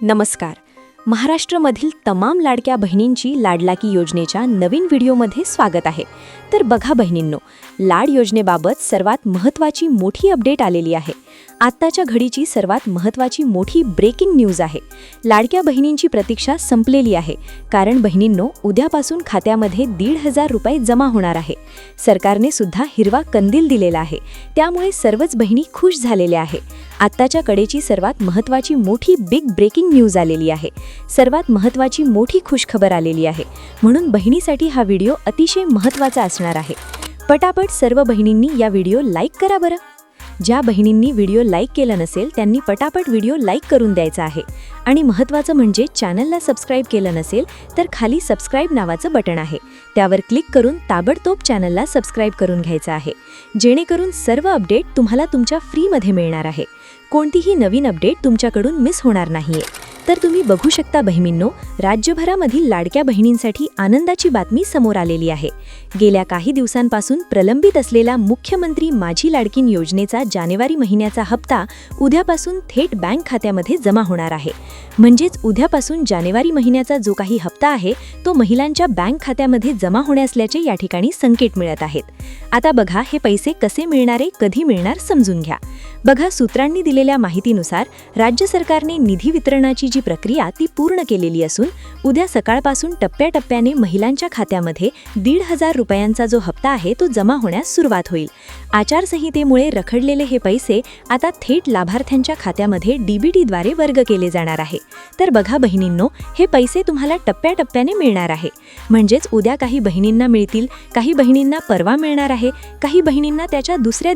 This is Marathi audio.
नमस्कार. महाराष्ट्रामधील तमाम लाडक्या बहिणींची लाडलाकी योजनेच्या नवीन व्हिडिओमध्ये स्वागत आहे. तर बघा बहिणींनो, लाड योजनेबाबत सर्वात महत्त्वाची मोठी अपडेट आलेली आहे. आत्ताच्या घडीची सर्वात महत्त्वाची मोठी ब्रेकिंग न्यूज आहे. लाडक्या बहिणींची प्रतीक्षा संपलेली आहे, कारण बहिणींनो, उद्यापासून खात्यामध्ये 1,500 रुपये जमा होणार आहे. सरकारने सुद्धा हिरवा कंदील दिलेला आहे, त्यामुळे सर्वच बहिणी खुश झालेल्या आहे. आत्ताच्या कडेची सर्वात महत्त्वाची मोठी बिग ब्रेकिंग न्यूज आलेली आहे. सर्वात महत्त्वाची मोठी खुशखबर आलेली आहे, म्हणून बहिणीसाठी हा व्हिडिओ अतिशय महत्त्वाचा असणार आहे. पटापट सर्व बहिणींनी या व्हिडिओ लाईक करा बरं. ज्या बहिणींनी व्हिडिओ लाईक केला नसेल त्यांनी पटापट व्हिडिओ लाईक करून द्यायचा आहे. आणि महत्त्वाचं म्हणजे चॅनलला सबस्क्राईब केलं नसेल तर खाली सबस्क्राईब नावाचं बटन आहे, त्यावर क्लिक करून ताबडतोब चॅनलला सबस्क्राईब करून घ्यायचं आहे, जेणेकरून सर्व अपडेट तुम्हाला तुमच्या फ्रीमध्ये मिळणार आहे. कोणतीही नवीन अपडेट तुमच्याकडून मिस होणार नाहीये. तर तुम्ही बघू शकता बहिणींनो, राज्यभरामधील लाडक्या बहिणींसाठी आनंदाची बातमी समोर आलेली आहे. गेल्या काही दिवसांपासून प्रलंबित असलेला मुख्यमंत्री माझी लाडकीन योजनेचा जानेवारी महिन्याचा हप्ता उद्यापासून थेट बँक खात्यामध्ये जमा होणार आहे. म्हणजेच उद्यापासून जानेवारी महिन्याचा जो काही हप्ता आहे तो महिलांच्या बँक खात्यामध्ये जमा होणे असल्याचे या ठिकाणी संकेत मिळत आहेत. आता बघा, हे पैसे कसे मिळणारे, कधी मिळणार समजून घ्या. बघा, सूत्रांनी दिलेल्या माहितीनुसार राज्य सरकारने निधी वितरणाची जी प्रक्रिया ती पूर्ण केलेली असून उद्या सकाळपासून टप्प्याटप्प्याने महिलांच्या खात्यामध्ये 1,500 रुपयांचा जो हप्ता आहे तो जमा होण्यास सुरुवात होईल. आचारसंहितेमुळे रखडलेले हे पैसे आता थेट लाभार्थ्यांच्या खात्यामध्ये डीबीटीद्वारे वर्ग केले जाणार आहे. तर बघा बहिणींनो, हे पैसे तुम्हाला टप्प्याटप्प्याने मिळणार आहे. म्हणजेच उद्या काही बहिणींना मिळतील, काही बहिणींना परवा मिळणार आहे, काही बहिणींना त्याच्या दुसऱ्या